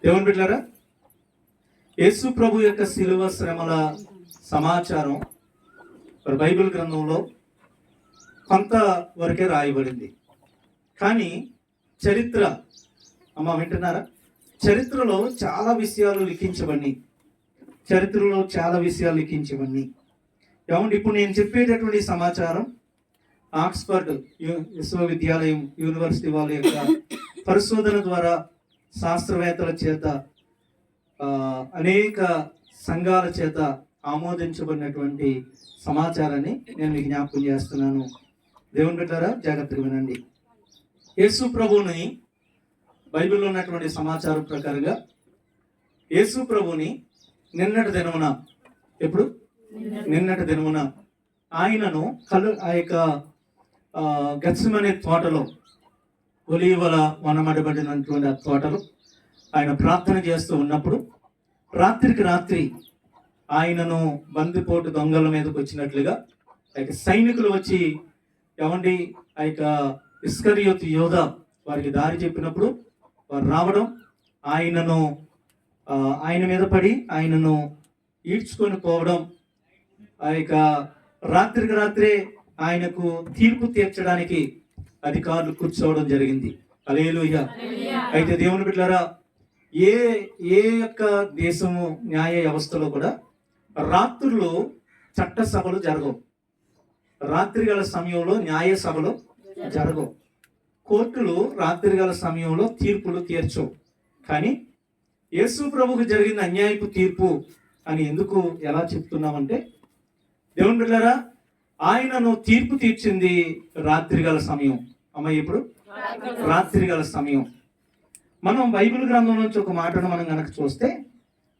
దేవుని బిడ్డలారా, యేసు ప్రభు యొక్క శిలువ శ్రమల సమాచారం మరి బైబిల్ గ్రంథంలో కొంత వరకే రాయబడింది. కానీ చరిత్ర, అమ్మ వింటున్నారా, చరిత్రలో చాలా విషయాలు లిఖించబడినాయి. ఏమంటే ఇప్పుడు నేను చెప్పేటటువంటి సమాచారం ఆక్స్ఫర్డ్ విశ్వవిద్యాలయం యూనివర్సిటీ వాళ్ళ యొక్క పరిశోధన ద్వారా శాస్త్రవేత్తల చేత అనేక సంఘాల చేత ఆమోదించబడినటువంటి సమాచారాన్ని నేను మీకు జ్ఞాపకం చేస్తున్నాను. దేవుని బిడ్డలారా, జాగ్రత్తగా వినండి. యేసు ప్రభువుని బైబిల్లో ఉన్నటువంటి సమాచారం ప్రకారంగా యేసు ప్రభువుని నిన్నటి దినమున ఆయనను ఆ యొక్క గెత్సెమనే తోటలో, ఒలీవల వనమడబడినటువంటి ఆ తోటలో ఆయన ప్రార్థన చేస్తూ ఉన్నప్పుడు రాత్రికి రాత్రి ఆయనను బందిపోటు దొంగల మీదకి వచ్చినట్లుగా ఆ యొక్క సైనికులు వచ్చి ఏమండి ఆ యొక్క ఇస్కరియోతు యోధ వారికి దారి చెప్పినప్పుడు వారు రావడం, ఆయన మీద పడి ఆయనను ఈడ్చుకొని పోవడం, ఆ యొక్క రాత్రికి రాత్రే ఆయనకు తీర్పు తీర్చడానికి అధికారులు కూర్చోవడం జరిగింది. హల్లెలూయా. అయితే దేవుని బిడ్డలారా, ఏ యొక్క దేశము న్యాయ వ్యవస్థలో కూడా రాత్రులు చట్ట సభలు జరగవు. రాత్రిగల సమయంలో న్యాయ సభలు జరగవు. కోర్టులు రాత్రిగల సమయంలో తీర్పులు తీర్చవు. కానీ యేసు ప్రభువుకు జరిగిన అన్యాయపు తీర్పు అని ఎందుకు ఎలా చెప్తున్నామంటే, దేవుని బిడ్డలారా, ఆయనను తీర్పు తీర్చింది రాత్రిగల సమయం. అమ్మ, ఇప్పుడు రాత్రిగల సమయం. మనం బైబిల్ గ్రంథం నుంచి ఒక మాటను మనం కనుక చూస్తే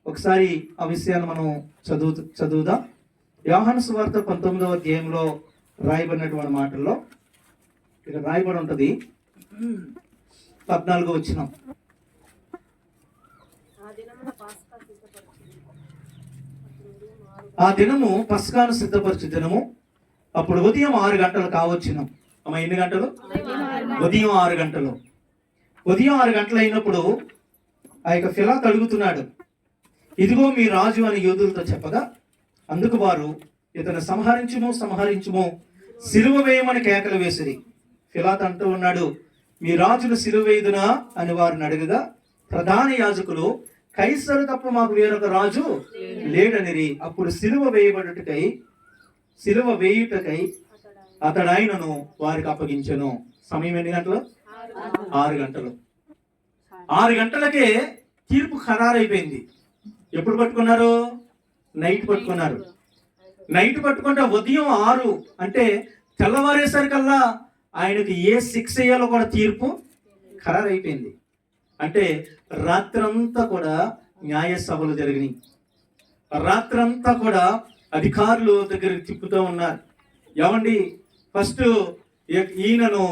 ఒకసారి ఆ విషయాన్ని మనం చదువుదాం. యోహాను సువార్త 19వ అధ్యాయంలో రాయబడినటువంటి మాటల్లో ఇక్కడ రాయబడి ఉంటుంది 14వ వచనం. ఆ దినము పస్కాను సిద్ధపరచు దినము, అప్పుడు ఉదయం 6 గంటలు కావచ్చును. అమ్మ, ఎన్ని గంటలు? ఉదయం 6 గంటలు. ఉదయం 6 గంటలు అయినప్పుడు ఆ యొక్క పిలాతు అడుగుతున్నాడు, ఇదిగో మీ రాజు అని యూదులతో చెప్పగా, అందుకు వారు ఇతను సంహరించుము, సిలువ వేయమని కేకలు వేసిరి. పిలాతు అంటూ ఉన్నాడు, మీ రాజును సిలువ వేయుదునా అని వారిని అడగగా, ప్రధాన యాజకులు కైసరు తప్ప మాకు వేరొక రాజు లేడనిరి. అప్పుడు సిలువ వేయుటకై అతడు ఆయనను వారికి అప్పగించెను. సమయం ఎన్ని గంటలు? 6 గంటలు. 6 గంటలకే తీర్పు ఖరారైపోయింది. ఎప్పుడు పట్టుకున్నారు? నైట్ పట్టుకున్నారు. నైట్ పట్టుకుంటే ఉదయం 6 అంటే తెల్లవారేసరికల్లా ఆయనకి ఏ శిక్ష అయ్యాలో కూడా తీర్పు ఖరారైపోయింది. అంటే రాత్రంతా కూడా న్యాయ సభలు జరిగినాయి. రాత్రంతా కూడా అధికారులు దగ్గరికి తిప్పుతూ ఉన్నారు. ఏమండి, ఫస్ట్ ఈయనను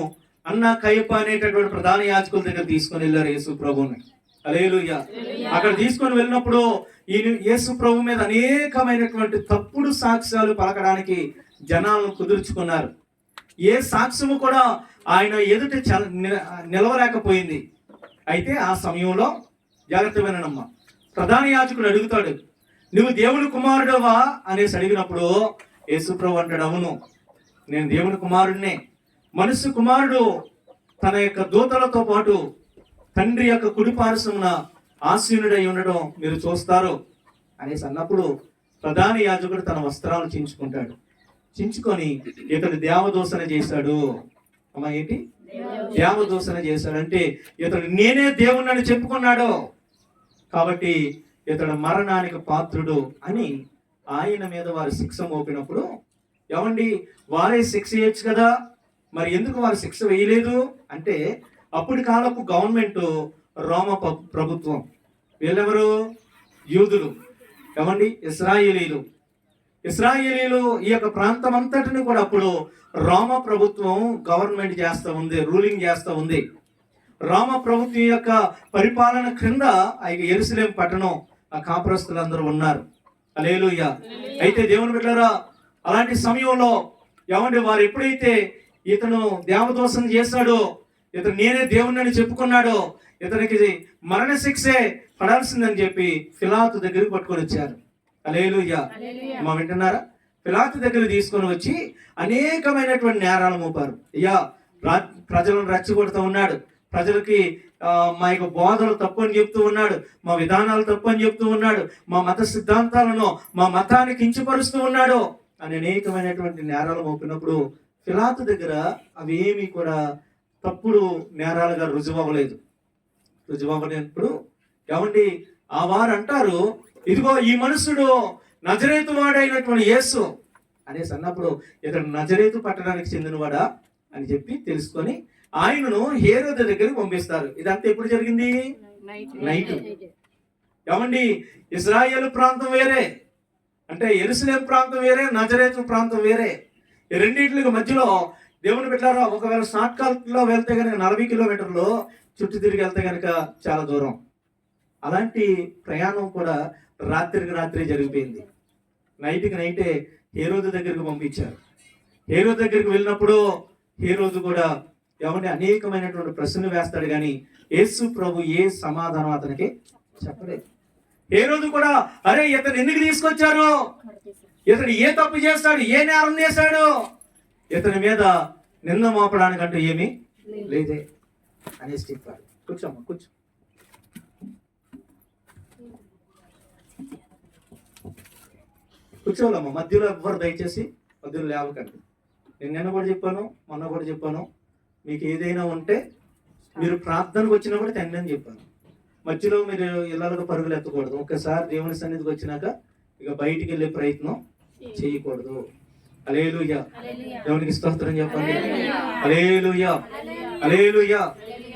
అన్న కయ్యప్ప అనేటటువంటి ప్రధాన యాజకుల దగ్గర తీసుకొని వెళ్ళారు యేసు ప్రభువుని. హల్లెలూయా. అక్కడ తీసుకొని వెళ్ళినప్పుడు ఈయన యేసు ప్రభు మీద అనేకమైనటువంటి తప్పుడు సాక్ష్యాలు పలకడానికి జనాలను కుదుర్చుకున్నారు. ఏ సాక్ష్యము కూడా ఆయన ఎదుట నిలవలేకపోయింది. అయితే ఆ సమయంలో జాగ్రత్త వినమ్మా, ప్రధాన యాజకుడు అడుగుతాడు, నువ్వు దేవుని కుమారుడవా అనేసి అడిగినప్పుడు యేసు ప్రభు అంటాడు, అవును, నేను దేవుని కుమారుడినే. మనుష్య కుమారుడు తన యొక్క దూతలతో పాటు తండ్రి యొక్క కుడి పార్శ్వమున ఆసీనుడై ఉండడం మీరు చూస్తారు అనేసి అన్నప్పుడు ప్రధాన యాజకుడు తన వస్త్రాలు చించుకొని ఇతడు దేవదూషణ చేశాడు. అమ్మా, ఏంటి దేవదూషణ చేశాడంటే ఇతడు నేనే దేవుణ్ణి చెప్పుకున్నాడు కాబట్టి ఇతడు మరణానికి పాత్రుడు అని ఆయన మీద వారు శిక్ష మోపినప్పుడు, ఏమండి, వారే శిక్ష వేయచ్చు కదా, మరి ఎందుకు వారు శిక్ష వేయలేదు అంటే, అప్పటి కాలపు గవర్నమెంట్ రోమ ప్రభుత్వం. వీళ్ళెవరు? యూదులు. ఏమండి, ఇస్రాయేలీలు ఈ యొక్క ప్రాంతం అంతటిని కూడా అప్పుడు రోమ ప్రభుత్వం గవర్నమెంట్ చేస్తూ ఉంది, రూలింగ్ చేస్తూ ఉంది. రోమ ప్రభుత్వం యొక్క పరిపాలన క్రింద ఆ యెరూషలేం పట్టణం ఆ కాపురస్తులందరూ ఉన్నారు. హల్లెలూయా. అయితే దేవుని బిడ్డలారా, అలాంటి సమయంలో ఏమండి, వారు ఎప్పుడైతే ఇతను దేవదోషం చేశాడో, ఇతను నేనే దేవుణ్ణి చెప్పుకున్నాడో, ఇతనికి మరణశిక్షే పడాల్సిందని చెప్పి పిలాతు దగ్గరికి పట్టుకొని వచ్చారు. హల్లెలూయా. మా వింటున్నారా? పిలాతు దగ్గర తీసుకొని వచ్చి అనేకమైనటువంటి నేరాలు మోపారు. అయ్యా, ప్రజలను రెచ్చగొడుతూ ఉన్నాడు, ప్రజలకి మా యొక్క బోధనలు తప్పు అని చెప్తూ ఉన్నాడు, మా విధానాలు తప్పు అని చెప్తూ ఉన్నాడు, మా మత సిద్ధాంతాలను, మా మతాన్ని కించపరుస్తూ ఉన్నాడు అని అనేకమైనటువంటి నేరాలు మోపినప్పుడు పిలాతు దగ్గర అవి ఏమీ కూడా తప్పుడు నేరాలుగా రుజువవ్వలేనప్పుడు ఏమండి, ఆ వారు అంటారు, ఇదిగో ఈ మనుషుడు నజరేతు వాడైనటువంటి యేసు అనేసి అన్నప్పుడు ఇతడు నజరేతు పట్టణానికి చెందినవాడా అని చెప్పి తెలుసుకొని ఆయనను హేరోదు దగ్గరికి పంపిస్తారు. ఇదంతా ఎప్పుడు జరిగింది? నైట్. ఏమండి, ఇశ్రాయేలు ప్రాంతం వేరే, అంటే యెరూషలేము ప్రాంతం వేరే, నజరేతు ప్రాంతం వేరే. ఈ రెండింటికి మధ్యలో దేవుని బిడ్డలారా, ఒకవేళ షార్ట్ కట్ లో వెళ్తే కనుక 40 కిలోమీటర్లు చుట్టూ తిరిగి వెళ్తే కనుక చాలా దూరం. అలాంటి ప్రయాణం కూడా రాత్రికి రాత్రి జరిగిపోయింది. నైట్కి నైటే హేరోదు దగ్గరికి పంపించారు. హేరోదు దగ్గరికి వెళ్ళినప్పుడు హేరోదు కూడా ఏమంటే అనేకమైనటువంటి ప్రశ్నలు వేస్తాడు, కానీ యేసు ప్రభు ఏ సమాధానం అతనికి చెప్పలేదు. హేరోదు కూడా, అరే ఇతను ఎందుకు తీసుకొచ్చారు, ఇతడు ఏ తప్పు చేస్తాడు, ఏ నేరం చేశాడు, ఇతని మీద నింద మోపడానికంటూ ఏమీ లేదే అనేసి చెప్పాడు. కూర్చోమ్మా, కూర్చో. కూర్చోవాలమ్మా, మధ్యలో ఎవ్వరు దయచేసి మధ్యలో లేవకండి. నేను నిన్న కూడా చెప్పాను, మొన్న కూడా చెప్పాను, మీకు ఏదైనా ఉంటే మీరు ప్రార్థనకు వచ్చినప్పుడు తండ్రి అని చెప్పాను. మధ్యలో మీరు ఇళ్ళకు పరుగులు ఎత్తకూడదు. ఒక్కసారి దేవుని సన్నిధికి వచ్చినాక ఇక బయటికి వెళ్ళే ప్రయత్నం చేయకూడదు. హల్లెలూయా. దేవునికి స్తోత్రం చెప్పండి. హల్లెలూయా, హల్లెలూయా.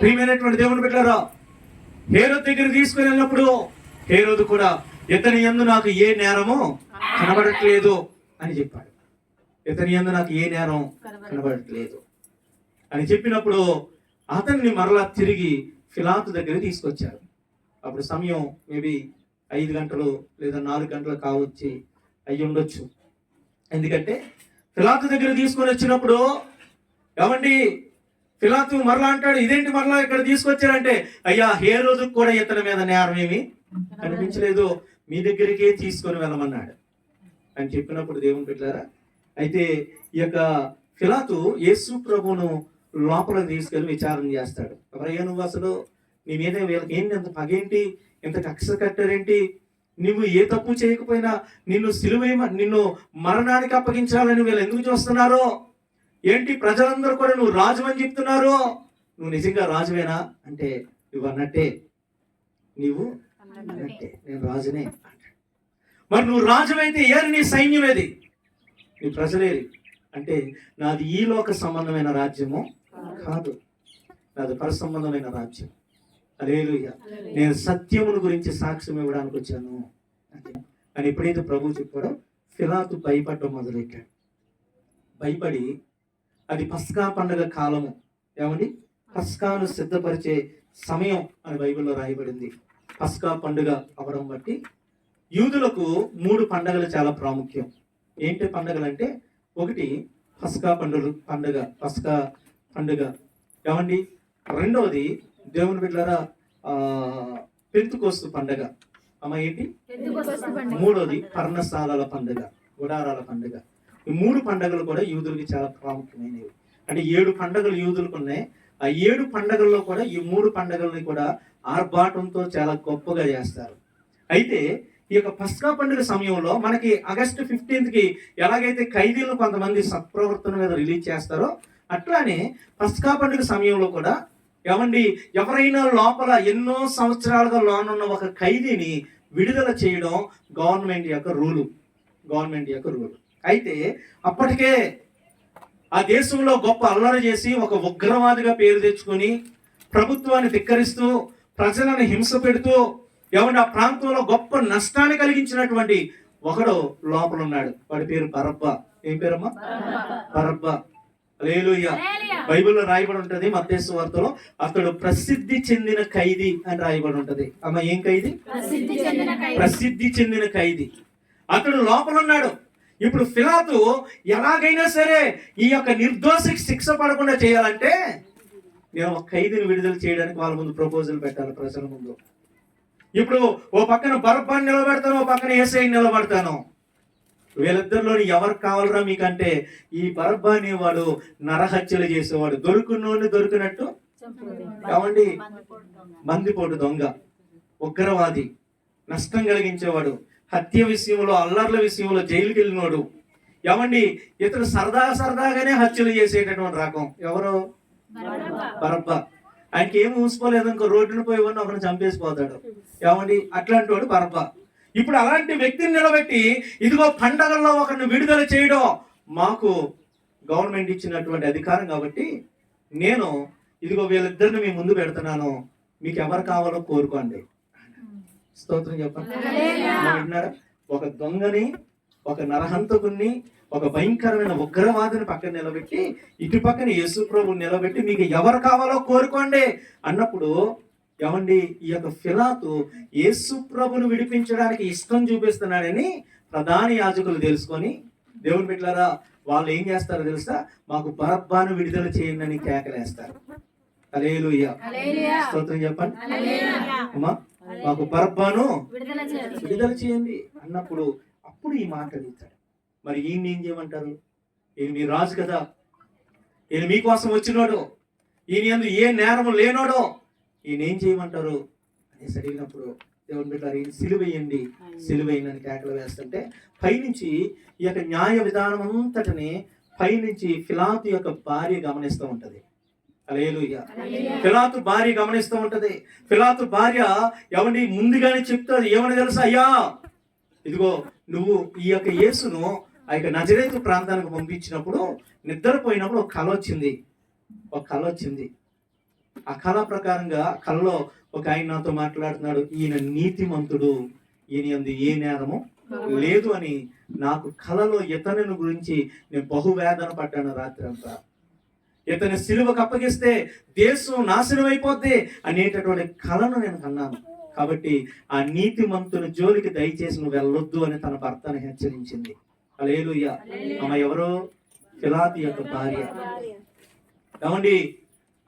ప్రియమైనటువంటి దేవుని బిడ్డలారా, హేరోదు దగ్గర తీసుకుని వెళ్ళినప్పుడు హేరోదు కూడా ఇతని యందు నాకు ఏ నేరము కనబడట్లేదు అని చెప్పాడు. ఇతని యందు నాకు ఏ నేరం కనబడట్లేదు అని చెప్పినప్పుడు అతన్ని మరలా తిరిగి పిలాతు దగ్గర తీసుకొచ్చారు. అప్పుడు సమయం మేబీ 5 గంటలు లేదా 4 గంటలు కావచ్చు, అయ్యి ఉండొచ్చు. ఎందుకంటే పిలాతు దగ్గర తీసుకొని వచ్చినప్పుడు ఏమండి, పిలాతు మరలా అంటాడు, ఇదేంటి మరలా ఇక్కడ తీసుకొచ్చారంటే, అయ్యా హేరోదుకు కూడా ఇతని మీద నేరం ఏమీ కనిపించలేదు, మీ దగ్గరికే తీసుకొని వెళ్ళమన్నాడు అని చెప్పినప్పుడు దేవుని బిడ్డలారా, అయితే ఈ యొక్క పిలాతు యేసు ప్రభువును లోపలికి తీసుకెళ్ళి విచారణ చేస్తాడు. ఎవరయ్యా నువ్వు, అసలు నీ మీద వీళ్ళకి ఏంటి, ఎంత పగేంటి, ఎంత కక్ష కట్టారేంటి, నువ్వు ఏ తప్పు చేయకపోయినా నిన్ను మరణానికి అప్పగించాలని వీళ్ళు ఎందుకు చూస్తున్నారో ఏంటి, ప్రజలందరూ కూడా నువ్వు రాజు అని చెప్తున్నారు, నువ్వు నిజంగా రాజువేనా అంటే, నువ్వు అన్నట్టే, నేను రాజునే అంటాడు. మరి నువ్వు రాజువైతే ఏది నీ సైన్యమేది, నీ ప్రజలేది అంటే, నాది ఈ లోక సంబంధమైన రాజ్యము కాదు, నాది పర సంబంధమైన రాజ్యం. హల్లెలూయా. నేను సత్యమును గురించి సాక్ష్యం ఇవ్వడానికి వచ్చాను అని ఎప్పుడైతే ప్రభువు చెప్పాడో పిలాతు భయపడడం మొదలెట్టాడు. భయపడి, అది పస్కా పండుగ కాలము, ఏమండి పస్కాను సిద్ధపరిచే సమయం అని బైబిల్లో రాయబడింది. పస్కా పండుగ అవడం బట్టి యూదులకు 3 పండుగలు చాలా ప్రాముఖ్యం. ఏంటి పండుగలు అంటే, ఒకటి పస్కా పండుగ ఏమండి, రెండవది దేవుని బిడ్డలారా పెంతుకోస్తు పండుగ, అమ్మ ఏంటి, మూడోది పర్ణశాలల పండుగ, గుడారాల పండుగ. ఈ 3 పండుగలు కూడా యూదులకి చాలా ప్రాముఖ్యమైనవి. అంటే 7 పండుగలు యూదులకు ఉన్నాయి. ఆ 7 పండుగల్లో కూడా ఈ 3 పండుగల్ని కూడా ఆర్భాటంతో చాలా గొప్పగా చేస్తారు. అయితే ఈ యొక్క పస్కా పండుగ సమయంలో మనకి ఆగస్టు 15కి ఎలాగైతే ఖైదీలను కొంతమంది సత్ప్రవర్తన మీద రిలీజ్ చేస్తారో, అట్లానే పస్కా పండుగ సమయంలో కూడా ఏమండి, ఎవరైనా లోపల ఎన్నో సంవత్సరాలుగా లోనున్న ఒక ఖైదీని విడుదల చేయడం గవర్నమెంట్ యొక్క రూలు. అయితే అప్పటికే ఆ దేశంలో గొప్ప అల్లరి చేసి ఒక ఉగ్రవాదిగా పేరు తెచ్చుకొని ప్రభుత్వాన్ని ధిక్కరిస్తూ ప్రజలను హింస పెడుతూ ఏమంటే ఆ ప్రాంతంలో గొప్ప నష్టాన్ని కలిగించినటువంటి ఒకడు లోపల ఉన్నాడు. వాడి పేరు బరబ్బా. ఏం పేరమ్మా? బరబ్బా. హల్లెలూయా. బైబిల్లో రాయబడి ఉంటది, మత్తయి సువార్తలో అతడు ప్రసిద్ధి చెందిన ఖైదీ అని రాయబడి ఉంటది. అమ్మ ఏం ఖైదీ? ప్రసిద్ధి చెందిన ఖైదీ. అతడు లోపల ఉన్నాడు. ఇప్పుడు పిలాతు ఎలాగైనా సరే ఈ యొక్క నిర్దోషికి శిక్ష పడకుండా చేయాలంటే నేను ఒక ఖైదీని విడుదల చేయడానికి వాళ్ళ ముందు ప్రపోజల్ పెట్టాలి ప్రజల ముందు. ఇప్పుడు ఓ పక్కన బరబ్బాని నిలబెడతాను, ఓ పక్కన యేసయ్యని నిలబెడతాను. వీళ్ళిద్దరిలోని ఎవరు కావాలరా మీకంటే ఈ బరబ్బా అనేవాడు నరహత్యలు చేసేవాడు, దొరికినోడిని దొరికినట్టు ఏమండి మందిపోటు దొంగ, ఉగ్రవాది, నష్టం కలిగించేవాడు, హత్య విషయంలో అల్లర్ల విషయంలో జైలుకి వెళ్ళినోడు. ఏమండి ఇతడు సరదాగానే హత్యలు చేసేటటువంటి రకం. ఎవరు? బరబ్బా. ఆయనకి ఏమి ఊసుకోలేదు, ఇంకో రోడ్డును పోయి ఉన్న ఒకరిని చంపేసిపోతాడు. ఏమండి అట్లాంటి వాడు బరబ్బా. ఇప్పుడు అలాంటి వ్యక్తిని నిలబెట్టి ఇదిగో పండగల్లో ఒకరిని విడుదల చేయడం మాకు గవర్నమెంట్ ఇచ్చినటువంటి అధికారం కాబట్టి నేను ఇదిగో వీళ్ళిద్దరిని మీ ముందు పెడుతున్నాను, మీకు ఎవరు కావాలో కోరుకోండి. స్తోత్రం చెప్పండి. విన్నారా? ఒక దొంగని, ఒక నరహంతకుని, ఒక భయంకరమైన ఉగ్రవాదిని పక్కన నిలబెట్టి ఇటు పక్కన యేసు ప్రభువుని నిలబెట్టి మీకు ఎవరు కావాలో కోరుకోండి అన్నప్పుడు ఏమండి ఈ యొక్క ఫిలాతు యేసు ప్రభుని విడిపించడానికి ఇష్టం చూపిస్తున్నాడని ప్రధాన యాజకులు తెలుసుకొని దేవుని బిడ్డలారా వాళ్ళు ఏం చేస్తారో తెలుసా, మాకు బరబ్బాను విడుదల చేయండి అని కేకలేస్తారు. హల్లెలూయా, స్తోత్రం చెప్పండి. అమ్మా మాకు బరబ్బాను విడుదల చేయండి అన్నప్పుడు అప్పుడు ఈ మాట అడుగుతాడు. మరి ఈయన ఏం చేయమంటారు? ఈయన మీ రాజు కదా, ఈయన మీకోసం వచ్చినోడు, ఈయన యందు ఏ నేరము లేనోడో, ఈయన ఏం చేయమంటారు అనేసి అడిగినప్పుడు దేవుని బిడ్డలారా ఈయన సిలువేయండి, సిలువేయండి అని కేకలు వేస్తుంటే పైనుంచి ఈ యొక్క న్యాయ విధానం అంతటిని పైనుంచి ఫిలాతు యొక్క భార్య గమనిస్తూ ఉంటది. హల్లెలూయా. ఫిలాతు భార్య గమనిస్తూ ఉంటది. ఫిలాతు భార్య ఎవరిని ముందుగానే చెప్తాది, ఏమని తెలుసా, అయ్యా ఇదిగో నువ్వు ఈ యొక్క యేసును ఆ యొక్క నజరేతు ప్రాంతానికి పంపించినప్పుడు నిద్రపోయినప్పుడు ఒక కళ వచ్చింది. ఆ కళ ప్రకారంగా కళలో ఒక ఆయన నాతో మాట్లాడుతున్నాడు, ఈయన నీతిమంతుడు, ఈయన యందు ఏ నేరము లేదు అని నాకు కళలో ఇతని గురించి నేను బహువేదన పడ్డాను రాత్రి అంతా. ఇతని సిలువకు అప్పగిస్తే దేశం నాశనం అయిపోద్ది అనేటటువంటి కళను నేను కన్నాను. కాబట్టి ఆ నీతిమంతుని జోలికి దయచేసి నువ్వు వెళ్ళొద్దు అని తన భర్తను హెచ్చరించింది. హల్లెలూయా. ఆమె ఎవరో? ఫిలాతు యొక్క భార్య. ఏమండి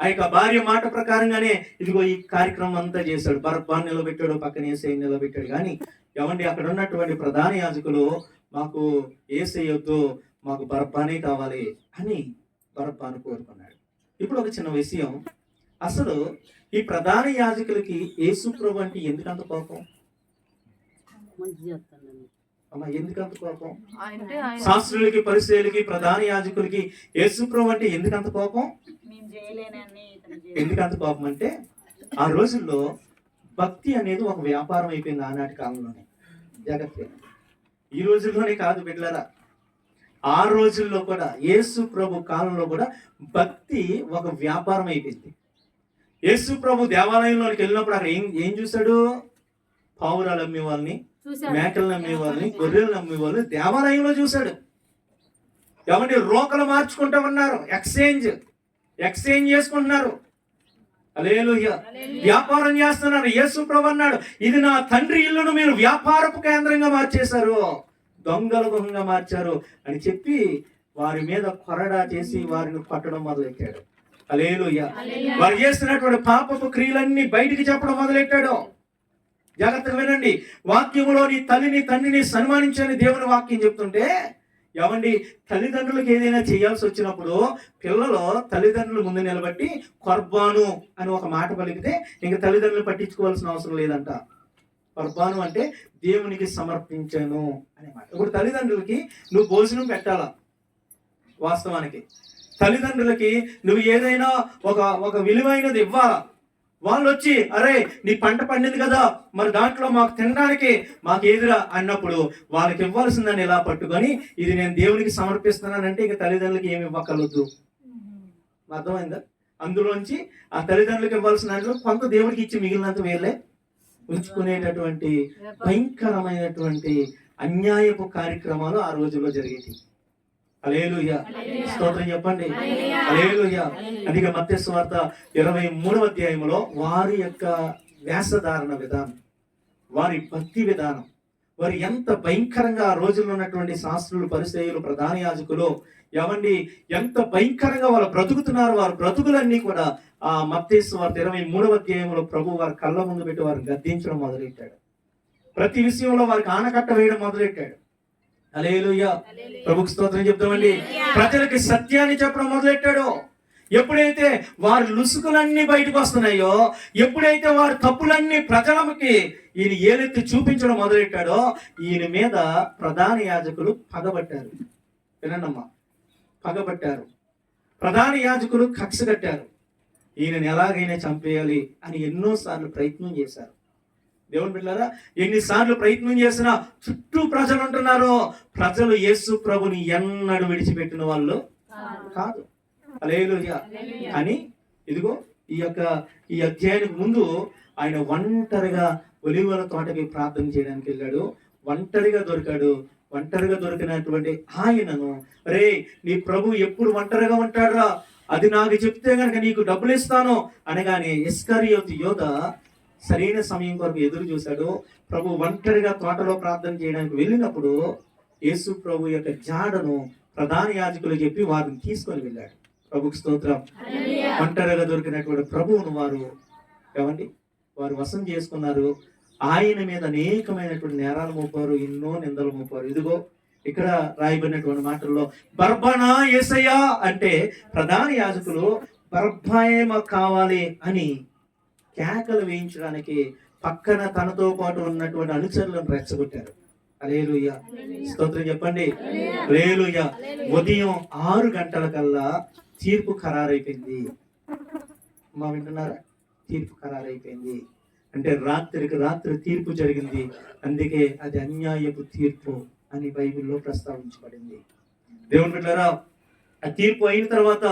ఆ యొక్క భార్య మాట ప్రకారంగానే ఇదిగో ఈ కార్యక్రమం అంతా చేశాడు. బరబ్బాను నిలబెట్టాడు, పక్కన యేసయ్యని నిలబెట్టాడు. కానీ ఏమండి అక్కడ ఉన్నటువంటి ప్రధాన యాజకులు మాకు యేసయ్య వద్దు, మాకు బరబ్బానే కావాలి అని బరబ్బాను కోరుకున్నాడు. ఇప్పుడు ఒక చిన్న విషయం, అసలు ఈ ప్రధాన యాజకులకి యేసు ప్రభు అంటే ఎందుకంత కోపం? అమ్మా ఎందుకంత కోపం? శాస్త్రులకి, పరిసయ్యులకి, ప్రధాన యాజకులకి యేసు ప్రభు అంటే ఎందుకంత కోపం? ఎందుకంత కోపం అంటే ఆ రోజుల్లో భక్తి అనేది ఒక వ్యాపారం అయిపోయింది. ఆనాటి కాలంలోనే, జాగ్రత్త. ఈ రోజుల్లోనే కాదు బిడ్డలారా, ఆ రోజుల్లో కూడా యేసు ప్రభు కాలంలో కూడా భక్తి ఒక వ్యాపారం అయిపోయింది. యేసు ప్రభు దేవాలయంలోకి వెళ్ళినప్పుడు అక్కడ ఏం చూశాడు? పావురాలు అమ్మే వాళ్ళని, మేకలను అమ్మే వాళ్ళని, గొర్రెలను అమ్మే వాళ్ళని దేవాలయంలో చూశాడు. ఏమంటే రోకలు మార్చుకుంటూ ఉన్నారు, ఎక్స్చేంజ్ చేసుకుంటున్నారు. హల్లెలూయా. వ్యాపారం చేస్తున్నారు. యేసు ప్రభు అన్నాడు, ఇది నా తండ్రి ఇల్లును మీరు వ్యాపారపు కేంద్రంగా మార్చేశారు, దొంగల గుహంగా మార్చారు అని చెప్పి వారి మీద కొరడా చేసి వారిని కొట్టడం మొదలెట్టాడు. హల్లెలూయా. వారు చేస్తున్నటువంటి పాపపు క్రియలన్నీ బయటికి చెప్పడం మొదలెట్టాడు. జాగ్రత్తగా వినండి. వాక్యములోని తల్లిని తండ్రిని సన్మానించని దేవుని వాక్యం చెప్తుంటే, ఏమండి తల్లిదండ్రులకు ఏదైనా చేయాల్సి వచ్చినప్పుడు పిల్లలు తల్లిదండ్రులు ముందు నిలబట్టి ఖుర్బాను అని ఒక మాట పలికితే ఇంకా తల్లిదండ్రులు పట్టించుకోవాల్సిన అవసరం లేదంట. ఖుర్బాను అంటే దేవునికి సమర్పించాను అనే మాట. ఇప్పుడు తల్లిదండ్రులకి నువ్వు భోజనం పెట్టాలా, వాస్తవానికి తల్లిదండ్రులకి నువ్వు ఏదైనా ఒక విలువైనది ఇవ్వాలా. వాళ్ళు వచ్చి అరే నీ పంట పండింది కదా, మరి దాంట్లో మాకు తినడానికి మాకు ఎదురా అన్నప్పుడు వాళ్ళకి ఇవ్వాల్సిందని ఇలా పట్టుకొని ఇది నేను దేవునికి సమర్పిస్తున్నానంటే ఇక తల్లిదండ్రులకి ఏమి ఇవ్వకలొద్దు. అర్థమైందా? అందులోంచి ఆ తల్లిదండ్రులకు ఇవ్వాల్సిన దాంట్లో కొంత దేవుడికి ఇచ్చి మిగిలినంత వేలే ఉంచుకునేటటువంటి భయంకరమైనటువంటి అన్యాయపు కార్యక్రమాలు ఆ రోజుల్లో జరిగేవి. హల్లెలూయా. స్తోత్రం చెప్పండి. హల్లెలూయా. అందుకే మత్తయి సువార్త 23వ అధ్యాయంలో వారి యొక్క వేషధారణ విధానం, వారి భక్తి విధానం, వారు ఎంత భయంకరంగా ఆ రోజుల్లో ఉన్నటువంటి శాస్త్రులు, పరిసయ్యులు, ప్రధాన యాజకులు ఏమండి ఎంత భయంకరంగా వాళ్ళు బ్రతుకుతున్నారు. వారి బ్రతుకులన్నీ కూడా మత్తయి సువార్త 23వ అధ్యాయంలో ప్రభు వారి కళ్ళ ముందు పెట్టి వారిని గద్దించడం మొదలెట్టాడు. ప్రతి విషయంలో వారికి ఆనకట్ట వేయడం మొదలెట్టాడు. హల్లెలూయా, ప్రభుకి స్తోత్రం చెప్తామండి. ప్రజలకి సత్యాన్ని చెప్పడం మొదలెట్టాడు. ఎప్పుడైతే వారి లుసుకులన్నీ బయటకు వస్తున్నాయో, ఎప్పుడైతే వారి తప్పులన్నీ ప్రజలకి ఈయన ఏలెత్తి చూపించడం మొదలెట్టాడో, ఈయన మీద ప్రధాన యాజకులు పగబట్టారు. వినండమ్మా, పగబట్టారు. ప్రధాన యాజకులు కక్ష కట్టారు. ఈయనని ఎలాగైనా చంపేయాలి అని ఎన్నోసార్లు ప్రయత్నం చేశారు. దేవుని బిడ్డలారా, ఎన్నిసార్లు ప్రయత్నం చేసినా చుట్టూ ప్రజలు ఉంటున్నారు. ప్రజలు యేసు ప్రభుని ఎన్నడూ విడిచిపెట్టిన వాళ్ళు కాదు. హల్లెలూయా. అని ఇదిగో ఈ అధ్యాయానికి ముందు ఆయన ఒంటరిగా ఒలీవల తోటకి ప్రార్థన చేయడానికి వెళ్ళాడు. ఒంటరిగా దొరికాడు. ఒంటరిగా దొరికినటువంటి ఆయనను, రే నీ ప్రభు ఎప్పుడు ఒంటరిగా ఉంటాడురా, అది నాకు చెప్తే గనక నీకు డబ్బులు ఇస్తాను అనగానే ఇస్కరియోతు యోధ సరైన సమయం కొరకు ఎదురు చూశాడు. ప్రభు ఒంటరిగా తోటలో ప్రార్థన చేయడానికి వెళ్ళినప్పుడు యేసు ప్రభు యొక్క జాడను ప్రధాన యాజకులు చెప్పి వారిని తీసుకొని వెళ్ళాడు. ప్రభుకి స్తోత్రం. ఒంటరిగా దొరికినటువంటి ప్రభువును వారు వశం చేసుకున్నారు. ఆయన మీద అనేకమైనటువంటి నేరాలు మోపారు, ఎన్నో నిందలు మోపారు. ఇదిగో ఇక్కడ రాయబడినటువంటి మాటల్లో బర్బనా యేసయ్యా అంటే ప్రధాన యాజకులు బర్బాయేమ కావాలి అని కేకలు వేయించడానికి పక్కన తనతో పాటు ఉన్నటువంటి అనుచరులను రెచ్చగొట్టారు. హల్లెలూయా, స్తోత్రం చెప్పండి. హల్లెలూయా. ఉదయం 6 గంటలకల్లా తీర్పు ఖరారైపోయింది. వింటున్నారా? తీర్పు ఖరారైపోయింది అంటే రాత్రికి రాత్రి తీర్పు జరిగింది. అందుకే అది అన్యాయపు తీర్పు అని బైబిల్లో ప్రస్తావించబడింది. దేవుని బిడ్డలారా, ఆ తీర్పు అయిన తర్వాత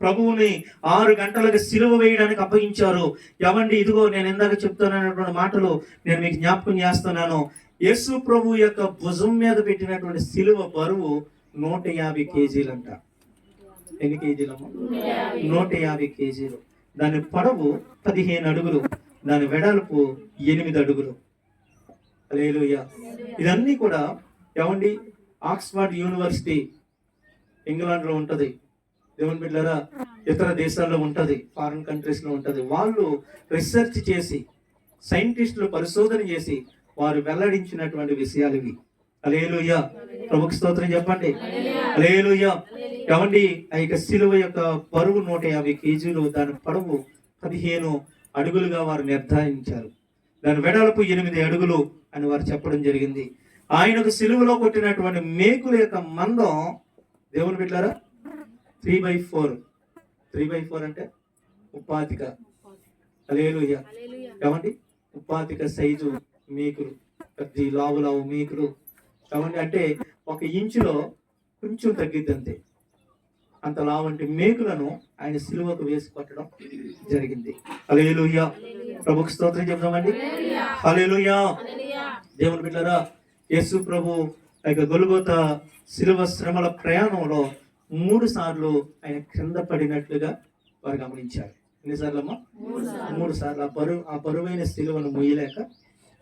ప్రభువుని 6 గంటలకు సిలువ వేయడానికి అప్పగించారు. ఎవండి, ఇదిగో నేను ఇందాక చెప్తానన్నటువంటి మాటలు నేను మీకు జ్ఞాపకం చేస్తున్నాను. యేసు ప్రభు యొక్క భుజం మీద పెట్టినటువంటి సిలువ బరువు 150 కేజీలంట. ఎన్ని కేజీలమ్మా? 150 కేజీలు. దాని పొడవు 15 అడుగులు, దాని వెడల్పు 8 అడుగులు. హల్లెలూయా. ఇదన్నీ కూడా ఏమండి ఆక్స్ఫర్డ్ యూనివర్సిటీ ఇంగ్లాండ్ లో ఉంటది. దేవుని బిడ్డలారా, ఇతర దేశాల్లో ఉంటది, ఫారిన్ కంట్రీస్ లో ఉంటది. వాళ్ళు రీసెర్చ్ చేసి సైంటిస్టులు పరిశోధన చేసి వారు వెల్లడించినటువంటి విషయాలు ఇవి. హల్లెలూయా, ప్రభుకి స్తోత్రం చెప్పండి. హల్లెలూయా. ఏమండి ఆ యొక్క సిలువ యొక్క బరువు 150 కేజీలు, దాని పొడవు 15 అడుగులుగా వారు నిర్ధారించారు. దాని వెడల్పు 8 అడుగులు అని వారు చెప్పడం జరిగింది. ఆయనకు సిలువలో కొట్టినటువంటి మేకుల యొక్క మందం దేవుని బిడ్డలారా 3/4. 3/4 అంటే ఉపాధిక. హల్లెలూయా. ఏమండి ఉపాధిక సైజు మేకులు, పెద్ద లావు మేకులు. ఏమండి అంటే 1 ఇంచులో కొంచెం తగ్గిద్ది అంతే. అంత లావంటి మేకులను ఆయన సిలువకు వేసి కొట్టడం జరిగింది. హల్లెలూయా, ప్రభుకి స్తోత్రం చెప్తామండి. హల్లెలూయా. దేవుని బిడ్డలారా, యేసు ప్రభు గొల్గోతా సిలువ శ్రమల ప్రయాణంలో 3 సార్లు ఆయన క్రింద పడినట్లుగా వారు గమనించారు. ఎన్నిసార్లు అమ్మా? 3 సార్లు. ఆ బరువైన సిలువను మొయ్యలేక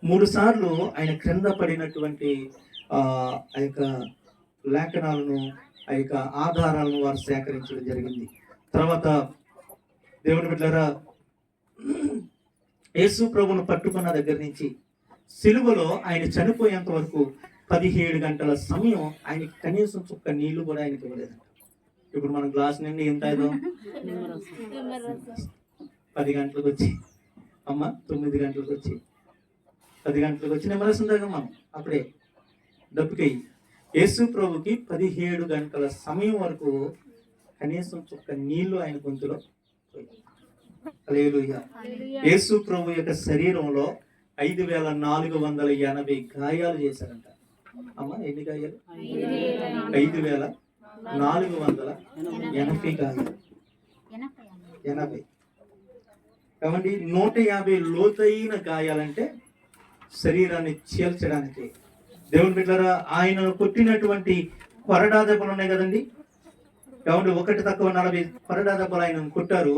3 సార్లు ఆయన క్రింద పడినటువంటి ఆ యొక్క లేఖనాలను, ఆ యొక్క ఆధారాలను వారు సేకరించడం జరిగింది. తర్వాత దేవుని బిడ్డలారా, యేసు ప్రభువును పట్టుకున్న దగ్గర నుంచి సిలువలో ఆయన చనిపోయేంత వరకు 17 గంటల సమయం ఆయనకి కనీసం చుక్క నీళ్లు కూడా ఆయనకి ఇవ్వలేదంట. ఇప్పుడు మన గ్లాస్ నుండి ఎంత అయిందో 10 గంటలకు వచ్చి 9 గంటలకు వచ్చి 10 గంటలకు వచ్చి నిమ్మరసం తాగాం మనం. అప్పుడే దప్పికయ్యి యేసు ప్రభుకి 17 గంటల సమయం వరకు కనీసం చుక్క నీళ్లు ఆయన గొంతులో. హల్లెలూయా. యేసు ప్రభు యొక్క శరీరంలో 5480 గాయాలు చేశారంట. ఎన్ని గాయాలు? 5480 గాయాలు. 80. కాబట్టి 150 లోతైన గాయాలంటే శరీరాన్ని చీల్చడానికి. దేవుని బిడ్డలారా, ఆయన కొట్టినటువంటి కొరడా దెబ్బలు ఉన్నాయి కదండి. కాబట్టి 1 తక్కువ 40 కొరడా దెబ్బలు ఆయన కొట్టారు.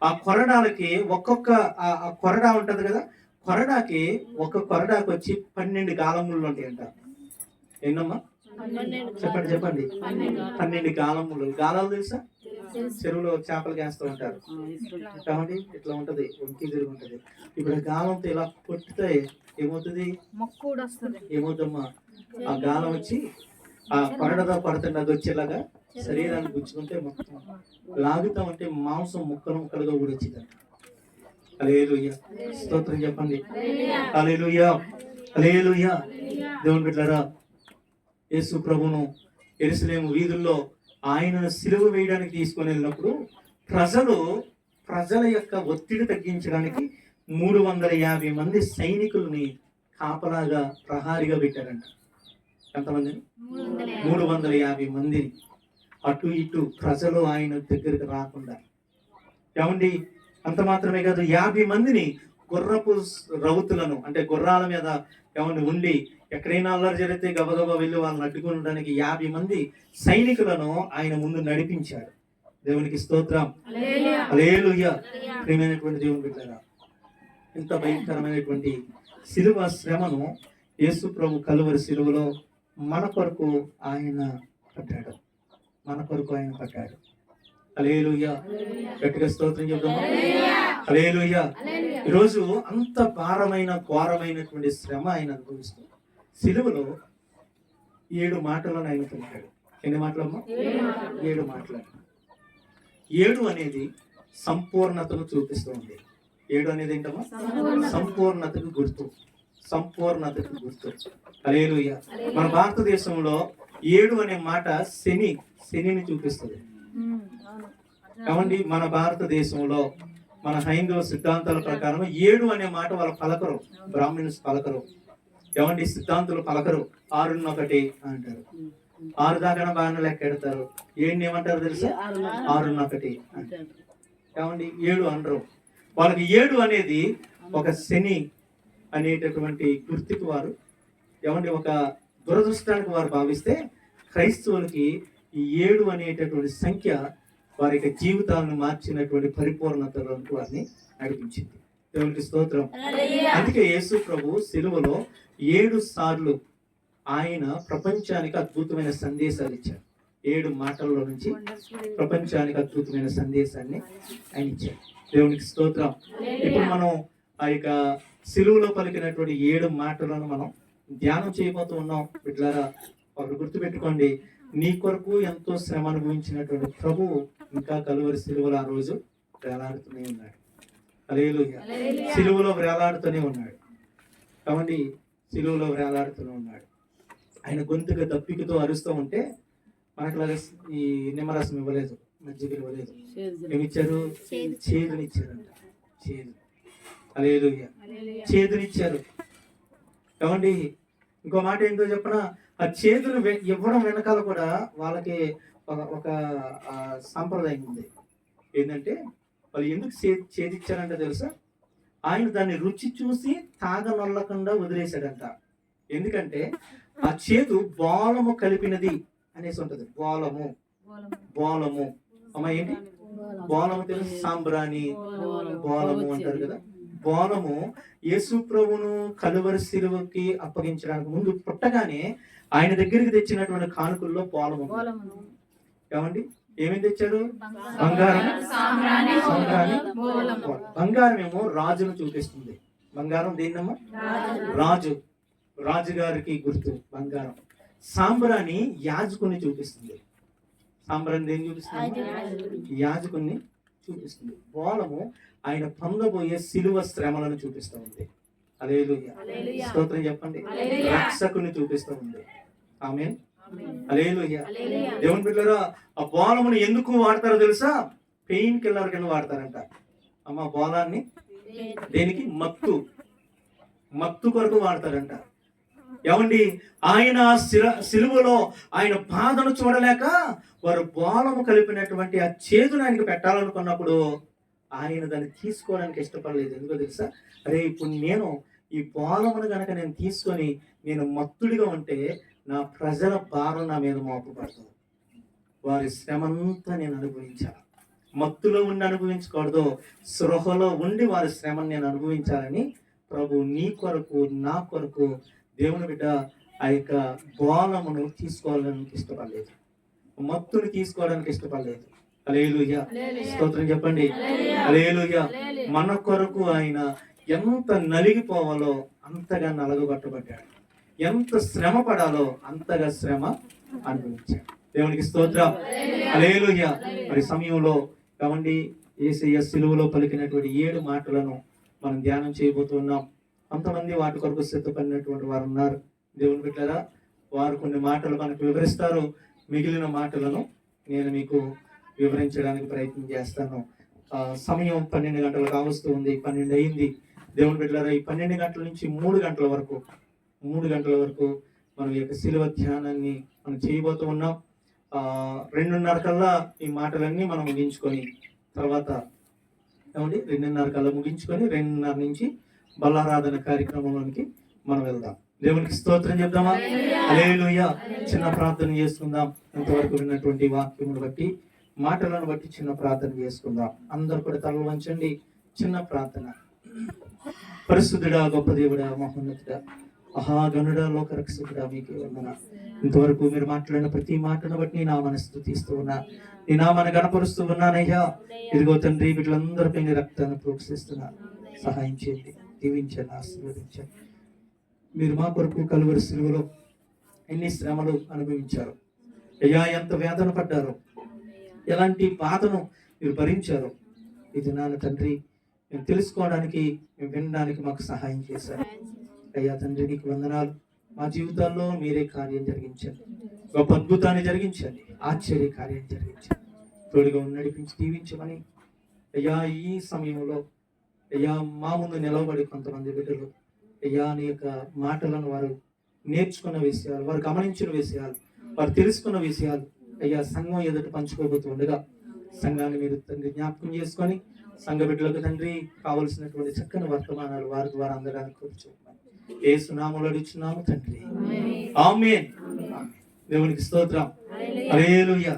ఆ కొరడాలకి ఒక్కొక్క ఆ కొరడా ఉంటది కదా, కొరడాకి ఒక కొరడాకి వచ్చి 12 గాలములు ఉంటాయంట. ఎన్నమ్మా? చెప్పండి. 12 గాలములు. గాలాలు తెలుసా? చెరువులో చేపలు వేస్తూ ఉంటారు కాబట్టి ఇట్లా ఉంటది, వంకి తిరిగి ఉంటది. ఇప్పుడు గాలంతో ఇలా కొట్టితే ఏమవుతుంది? ఏమవుతమ్మా? ఆ గాలం వచ్చి ఆ కొరడతో పడుతుంది, అది వచ్చేలాగా శరీరాన్ని గుచ్చుకుంటే మొత్తం లాగుతా ఉంటే మాంసం ముక్కలు ముక్కలుగా ఊడొచ్చిందంట. హల్లెలూయా, స్తోత్రం చెప్పండి. హల్లెలూయా, హల్లెలూయా. దేవుని బిడ్డలారా, యేసు ప్రభును యెరూషలేము వీధుల్లో ఆయనను సిలువ వేయడానికి తీసుకొని వెళ్ళినప్పుడు ప్రజల యొక్క ఒత్తిడి తగ్గించడానికి 350 మంది సైనికుల్ని కాపలాగా ప్రహారీగా పెట్టారంట. ఎంతమందిని? 350 మందిని. అటు ఇటు ప్రజలు ఆయన దగ్గరికి రాకుండా. ఏమండి, అంత మాత్రమే కాదు, 50 మందిని గుర్రపు రౌతులను, అంటే గుర్రాల మీద ఏమండి ఉండి ఎక్కడైనా అల్లరి జరిగితే గబగబా వెళ్ళి వాళ్ళని అడ్డుకోవడానికి 50 మంది సైనికులను ఆయన ముందు నడిపించాడు. దేవునికి స్తోత్రం, హల్లెలూయా. ప్రియమైనటువంటి దేవుని బిడ్డలారా, ఇంత భయంకరమైనటువంటి సిలువ శ్రమను యేసు ప్రభు కలువరి సిలువలో మన కొరకు ఆయన పడ్డాడు, మన కొరకు ఆయన పడ్డాడు. హల్లెలూయా, గట్టిగా స్తోత్రం చెప్దాము. హల్లెలూయా. ఈరోజు అంత భారమైన ఘోరమైనటువంటి శ్రమ ఆయన అనుభవిస్తూ సిలువలో 7 మాటలను ఆయన పలికాడు. ఎన్ని మాటలమ్మా? 7 మాటలు. 7 అనేది సంపూర్ణతను చూపిస్తూ ఉంది. 7 అనేది ఏంటమ్మా? సంపూర్ణతకు గుర్తు, సంపూర్ణతకు గుర్తు. హల్లెలూయా. మన భారతదేశంలో 7 అనే మాట శనిని చూపిస్తుంది. ఏమండి, మన భారతదేశంలో మన హైందవ సిద్ధాంతాల ప్రకారం 7 అనే మాట వాళ్ళ పలకరు, బ్రాహ్మణ్స్ పలకరు. ఏమండి, సిద్ధాంతులు పలకరు. 6-1 అంటారు. 6 దాకా బాగానే లెక్క ఎడతారు. 7 ఏమంటారు తెలుసా? 6-1 అంటారు. ఏమండి, 7 అనరు. వాళ్ళకి 7 అనేది ఒక శని అనేటటువంటి గుర్తుకు వారు, ఏమండి, ఒక దురదృష్టానికి వారు భావిస్తే, క్రైస్తవులకి ఈ 7 అనేటటువంటి సంఖ్య వారి యొక్క జీవితాలను మార్చినటువంటి పరిపూర్ణతలోకి వారిని నడిపించింది. దేవునికి స్తోత్రం. అందుకే యేసు ప్రభు సిలువలో 7 సార్లు ఆయన ప్రపంచానికి అద్భుతమైన సందేశాలు ఇచ్చారు. 7 మాటల్లో నుంచి ప్రపంచానికి అద్భుతమైన సందేశాన్ని ఆయన ఇచ్చారు. దేవునికి స్తోత్రం. ఇప్పుడు మనం ఆ యొక్క సిలువలో పలికినటువంటి 7 మాటలను మనం ధ్యానం చేయబోతూ ఉన్నాం. బిడ్డలారా, ఒకరు గుర్తుపెట్టుకోండి, నీ కొరకు ఎంతో శ్రమ అనుభవించినటువంటి ప్రభువు ఇంకా కలువరి సిలువలో ఆ రోజు వేలాడుతూనే ఉన్నాడు. హల్లెలూయా. సిలువలో వేలాడుతూనే ఉన్నాడు. కాబట్టి సిలువలో వేలాడుతూనే ఉన్నాడు. ఆయన గొంతుగా దప్పికతో అరుస్తూ ఉంటే మనకు ఈ నిమ్మరసం ఇవ్వలేదు, మజ్జిగ ఇవ్వలేదు. ఏమిచ్చారు? చేదునిచ్చారంట. చేదు. హల్లెలూయా. చేదునిచ్చారు. ఏమండి, ఇంకో మాట ఏంటో చెప్పనా, ఆ చేదును ఇవ్వడం వెనకాల కూడా వాళ్ళకి ఒక సాంప్రదాయం ఉంది. ఏంటంటే వాళ్ళు ఎందుకు చేదిచ్చారంట తెలుసా? ఆయన దాన్ని రుచి చూసి తాగనొల్లకుండా వదిలేశాడంట. ఎందుకంటే ఆ చేదు బోలము కలిపినది అనేసి ఉంటది. బోలము అమ్మ, ఏంటి బోలము తెలుసు? సాంబ్రాణి బోలము అంటారు కదా. బోలము యేసు ప్రభును కలువరి సిలువకి అప్పగించడానికి ముందు పుట్టగానే ఆయన దగ్గరికి తెచ్చినటువంటి కానుకల్లో బోలము. ఏమండి, ఏమేమి తెచ్చారు? బంగారం, సాంబ్రాణి. బంగారం ఏమో రాజును చూపిస్తుంది. బంగారం దేన్నమ్మా? రాజుగారికి గుర్తు బంగారం. సాంబ్రాణి యాజకుని చూపిస్తుంది. సాంబ్రాణి దేన్ని చూపిస్తుంది? యాజకుని చూపిస్తుంది. బోలము ఆయన పొందబోయే సిలువ శ్రమలను చూపిస్తూ ఉంది. హల్లెలూయా, స్తోత్రం చెప్పండి. రక్షకుని చూపిస్తూ ఉంది. ఆమేన్, హల్లెలూయా. దేవుని బిడ్డలారా, ఆ బోలమును ఎందుకు వాడతారో తెలుసా? పెయిన్ కిల్లర్ కింద వాడతారంట. అమ్మ, బోలాన్ని దేనికి? మత్తు కొరకు వాడతారంట. ఏమండి, ఆయన సిలువలో ఆయన బాధను చూడలేక వారు బోలము కలిపినటువంటి ఆ చేదును ఆయనకు పెట్టాలనుకున్నప్పుడు ఆయన దాన్ని తీసుకోవడానికి ఇష్టపడలేదు. ఎందుకో తెలుసా? అరే, ఇప్పుడు నేను ఈ బోలమును కనుక నేను తీసుకొని నేను మత్తుడిగా ఉంటే నా ప్రజల భారం నా మీద మోపబడుతుంది. వారి శ్రమంతా నేను అనుభవించాలి. మత్తులో ఉండి అనుభవించకూడదు, సృహలో ఉండి వారి శ్రమను నేను అనుభవించాలని ప్రభు నీ కొరకు నా కొరకు దేవుని బిడ్డ ఆ యొక్క బోలమును తీసుకోవడానికి ఇష్టపడలేదు, మత్తుని తీసుకోవడానికి ఇష్టపడలేదు. హల్లెలూయా. స్తోత్రం చెప్పండి. హల్లెలూయా. మన కొరకు ఆయన ఎంత నలిగిపోవాలో అంతగా నలగగొట్టబడ్డాడు, ఎంత శ్రమ పడాలో అంతగా శ్రమ అనుభవించాడు. దేవునికి స్తోత్రం. హల్లెలూయా. మరి సమయంలో కావండి యేసయ్య సిలువలో పలికినటువంటి 7 మాటలను మనం ధ్యానం చేయబోతున్నాం. కొంతమంది వాటి కొరకు సిద్ధపడినటువంటి వారు ఉన్నారు. దేవుని బిడ్డలారా, వారు కొన్ని మాటలు మనకు వివరిస్తారు. మిగిలిన మాటలను నేను మీకు వివరించడానికి ప్రయత్నం చేస్తాను. సమయం 12 గంటలు కావస్తూ ఉంది. 12 అయింది. దేవుని బిడ్డలారా, ఈ 12 గంటల నుంచి 3 గంటల వరకు మనం ఈ యొక్క శిలువ ధ్యానాన్ని మనం చేయబోతూ ఉన్నాం. 2:30 కల్లా ఈ మాటలన్నీ మనం ముగించుకొని తర్వాత 2:30 కల్లా ముగించుకొని 2:30 నుంచి బలారాధన కార్యక్రమంలోనికి మనం వెళ్దాం. దేవునికి స్తోత్రం చెప్దామా? హల్లెలూయా. చిన్న ప్రార్థన చేసుకుందాం. ఇంతవరకు విన్నటువంటి వాక్యమును బట్టి, మాటలను బట్టి చిన్న ప్రార్థన చేసుకుందాం. అందరూ కూడా తలలు వంచండి. చిన్న ప్రార్థన. పరిశుద్ధుడా, గొప్ప దేవుడా, మహోన్నతుడా, మహాగణుడా, లోకరక్షకుడా, మీకు వందనాలు. ఇంతవరకు మీరు మాట్లాడిన ప్రతి మాటను బట్టి నీ నామాన్ని స్తుతిస్తూ ఉన్నా, నీ నామాన్ని గణపరుస్తూ ఉన్నానయ్యా. ఇదిగో తండ్రి, వీళ్ళందరిపై నీ రక్తాన్ని ప్రోక్షిస్తున్నారు. సహాయం చేయండి, దీవించండి, ఆశీర్వదించండి. మీరు మా కొరకు కలువరి సిలువలో ఎన్ని శ్రమలు అనుభవించారు అయ్యా, ఎంత వేదన పడ్డారో, ఎలాంటి బాధను మీరు భరించారు. ఇది నాన్న తండ్రి, మేము తెలుసుకోవడానికి, మేము వినడానికి మాకు సహాయం చేశారు అయ్యా. తండ్రి, నీకు వందనాలు. మా జీవితాల్లో మీరే కార్యం జరిగించండి, గొప్ప అద్భుతాన్ని జరిగించండి, ఆశ్చర్య కార్యం జరిగించండి. తోడుగా నడిపించి దీవించమని అయ్యా. ఈ సమయంలో అయ్యా మా ముందు నిలవబడి కొంతమంది బిడ్డలు అయ్యా నీ యొక్క మాటలను వారు నేర్చుకున్న విషయాలు, వారు గమనించిన విషయాలు, వారు తెలుసుకున్న విషయాలు అయ్యా సంఘం ఎదుట పంచుకోబోతుండగా సంఘాన్ని మీరు తండ్రి జ్ఞాపకం చేసుకొని సంఘ బిడ్డలకు తండ్రి కావలసినటువంటి చక్కని వర్తమానాలు వారి ద్వారా అందడానికి కూర్చోమని యేసు నామములో అడుగుచున్నాము తండ్రి. ఆమేన్. దేవునికి స్తోత్రం. హల్లెలూయా.